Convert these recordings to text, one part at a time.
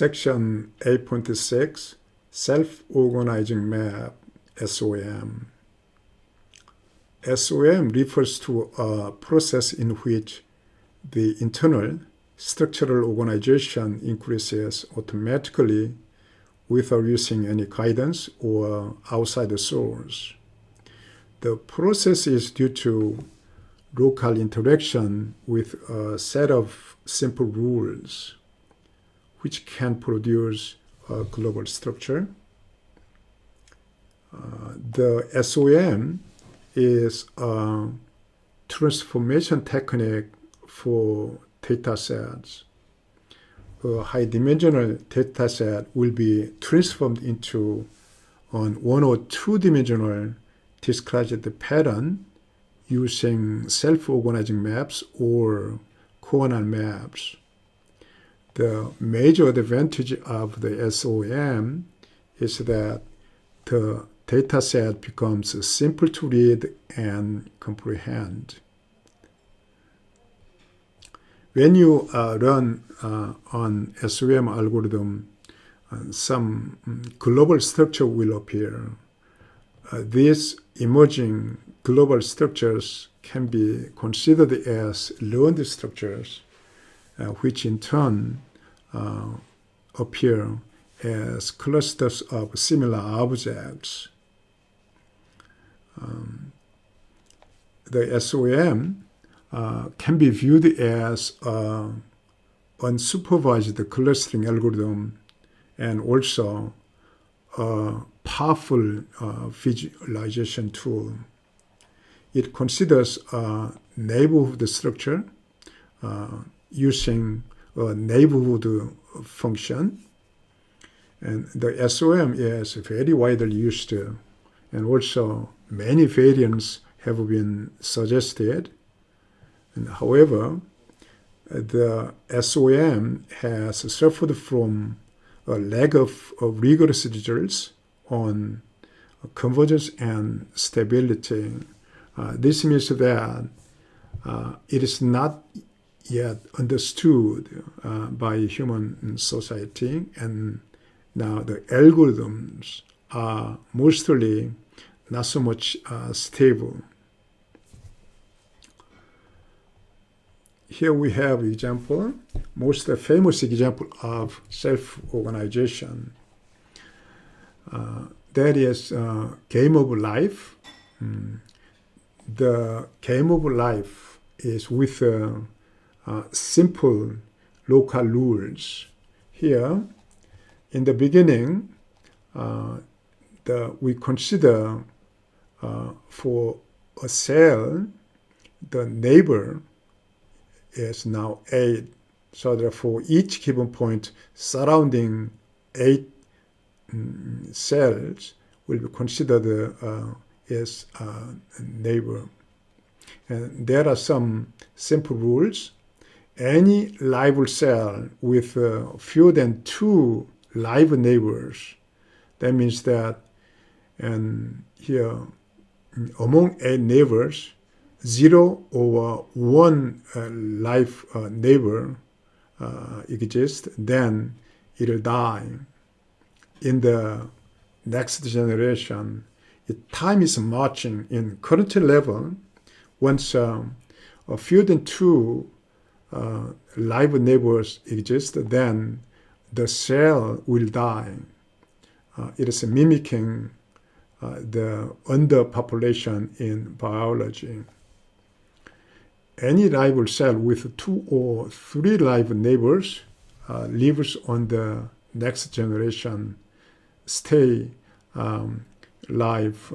Section 8.6, Self-Organizing Map, SOM. SOM refers to a process in which the internal structural organization increases automatically without using any guidance or outside source. The process is due to local interaction with a set of simple rules which can produce a global structure. The SOM is a transformation technique for data sets. A high-dimensional data set will be transformed into an one- or two-dimensional discrete pattern using self-organizing maps or coordinate maps. The major advantage of the SOM is that the data set becomes simple to read and comprehend. When you run an SOM algorithm, some global structure will appear. These emerging global structures can be considered as learned structures, which in turn appear as clusters of similar objects. The SOM can be viewed as an unsupervised clustering algorithm and also a powerful visualization tool. It considers a neighborhood structure using a neighborhood function, and the SOM is very widely used, and also many variants have been suggested. And however, the SOM has suffered from a lack of rigorous results on convergence and stability. This means that it is not yet understood by human society, and now the algorithms are mostly not so much stable. Here we have example, most famous example of self-organization. That is game of life. The game of life is with simple local rules. Here, in the beginning, we consider for a cell, the neighbor is now 8. So therefore, each given point surrounding 8 cells will be considered as a neighbor. And there are some simple rules. Any live cell with fewer than 2 live neighbors, that means that, and here among 8 neighbors, 0 or 1 live neighbor exists, then it will die. In the next generation, time is marching. In current level, once a fewer than 2 live neighbors exist, then the cell will die. It is mimicking the underpopulation in biology. Any live cell with 2 or 3 live neighbors lives on the next generation, stay live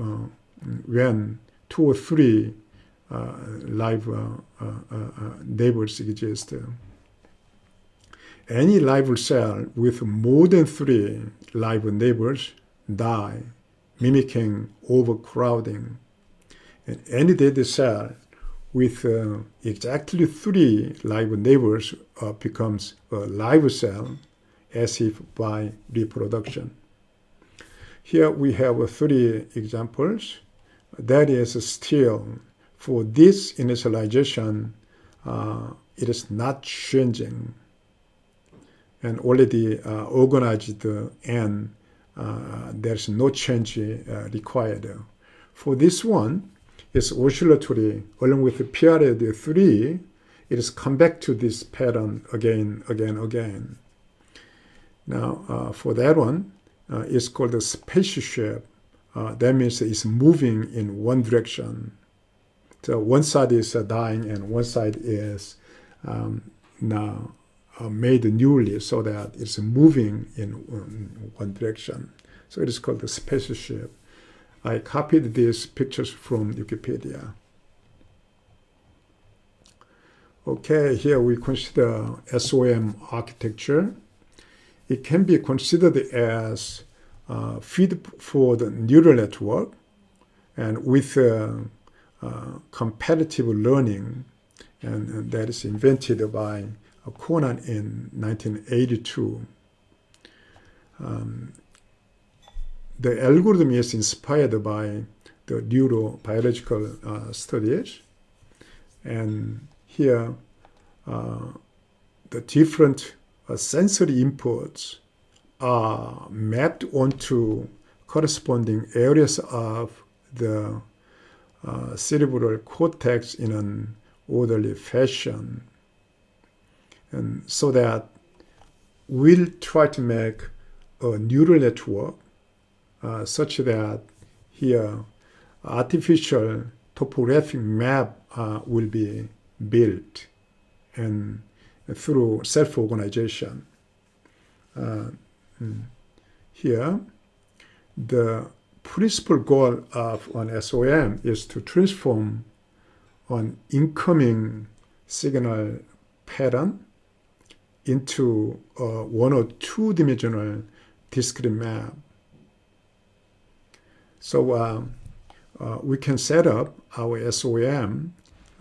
when 2 or 3 live neighbors exist. Any live cell with more than 3 live neighbors die, mimicking overcrowding. And any dead cell with exactly 3 live neighbors becomes a live cell, as if by reproduction. Here we have 3 examples. That is still, for this initialization, it is not changing. and already organized, and there's no change required. For this one, it's oscillatory along with the period 3. It is come back to this pattern again. Now, for that one, it's called a spaceship. That means it's moving in one direction. So one side is dying and one side is now made newly, so that it's moving in one direction. So it is called the spaceship. I copied these pictures from Wikipedia. Okay, here we consider SOM architecture. It can be considered as feed for the neural network, and with competitive learning, and that is invented by Conan in 1982. The algorithm is inspired by the neurobiological studies, and here the different sensory inputs are mapped onto corresponding areas of the cerebral cortex in an orderly fashion. And so that we'll try to make a neural network such that here artificial topographic map will be built and through self-organization. Here, the principal goal of an SOM is to transform an incoming signal pattern into a one or two dimensional discrete map. So we can set up our SOM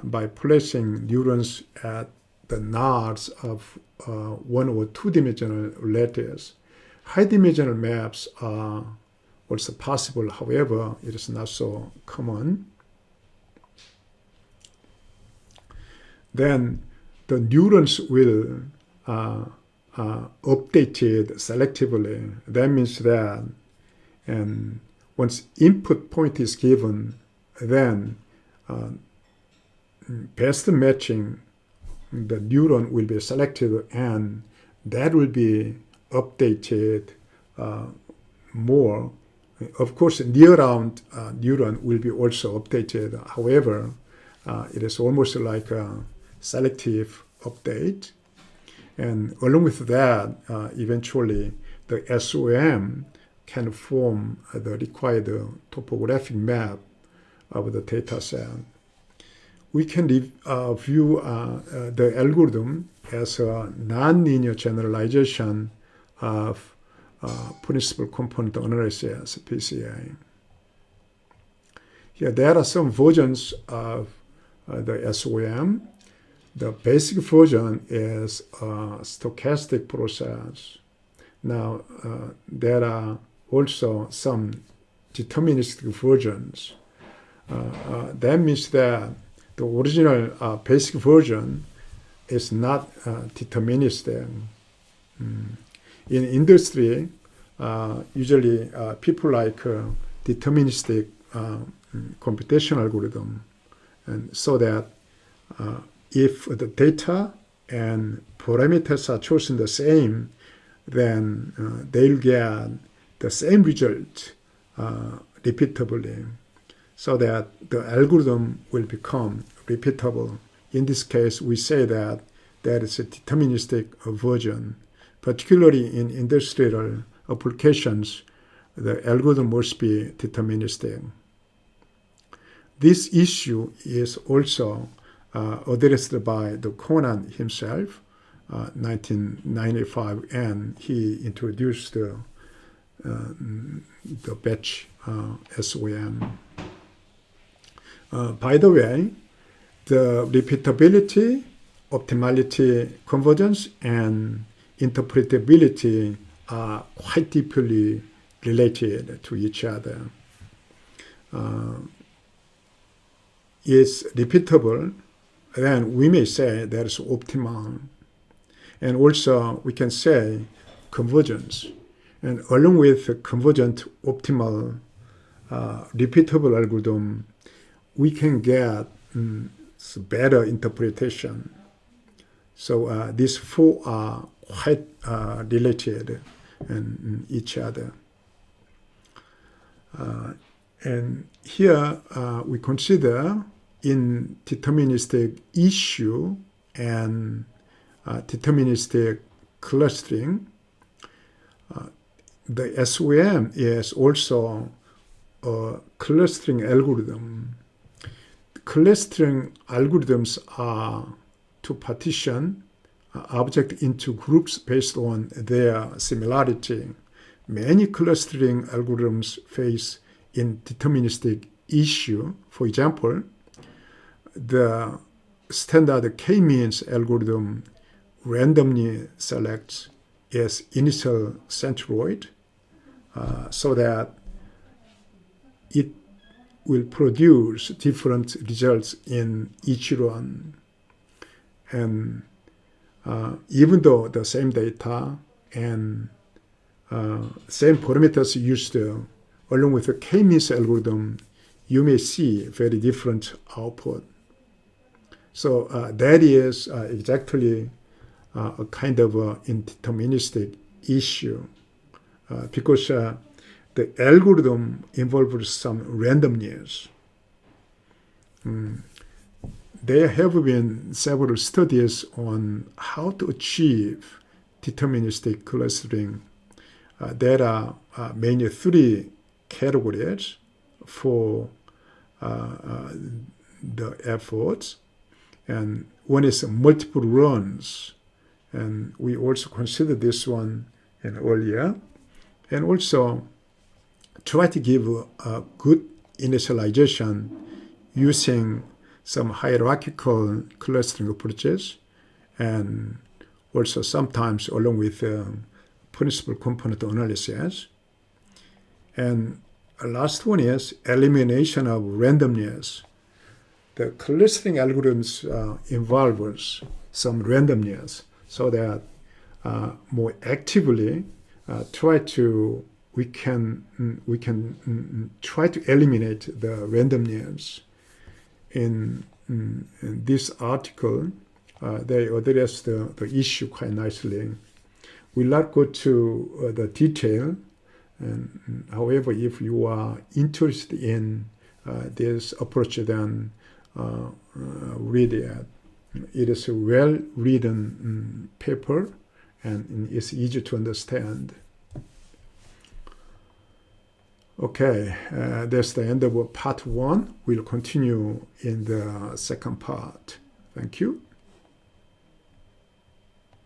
by placing neurons at the nodes of one or two dimensional lattice. High dimensional maps are also possible, however, it is not so common. Then the neurons will updated selectively. That means that, and once input point is given, then best matching, the neuron will be selected, and that will be updated more. Of course, near-round neuron will be also updated. However, it is almost like a selective update. And along with that, eventually the SOM can form the required topographic map of the data set. We can view the algorithm as a nonlinear generalization of principal component analysis, PCA. Here, there are some versions of the SOM. The basic version is a stochastic process. Now, there are also some deterministic versions. That means that the original basic version is not deterministic. In industry, usually people like deterministic computation algorithm, and so that if the data and parameters are chosen the same, then they'll get the same result repeatably, so that the algorithm will become repeatable. In this case, we say that there is a deterministic version. Particularly in industrial applications, the algorithm must be deterministic. This issue is also addressed by the Conan himself, 1995, and he introduced the batch SOM. By the way, the repeatability, optimality, convergence, and interpretability are quite deeply related to each other. It's repeatable, then we may say that is optimal. And also we can say convergence. And along with convergent optimal repeatable algorithm, we can get better interpretation. So these four are quite related in each other. And here we consider in deterministic issue and deterministic clustering, the SOM is also a clustering algorithm. Clustering algorithms are to partition objects into groups based on their similarity. Many clustering algorithms face in deterministic issue. For example, the standard k-means algorithm randomly selects its initial centroid so that it will produce different results in each run. And even though the same data and same parameters used along with the k-means algorithm, you may see very different output. So that is exactly a kind of indeterministic issue because the algorithm involves some randomness. There have been several studies on how to achieve deterministic clustering. There are mainly three categories for the efforts. And one is multiple runs. And we also considered this one earlier. And also try to give a good initialization using some hierarchical clustering approaches, and also sometimes along with principal component analysis. And the last one is elimination of randomness. The clustering algorithms involves some randomness so that more actively we can try to eliminate the randomness. In this article, they address the issue quite nicely. We'll not go to the detail. And however, if you are interested in this approach, then read it. It is a well-written paper, and it's easy to understand. Okay, that's the end of part 1. We'll continue in the second part. Thank you.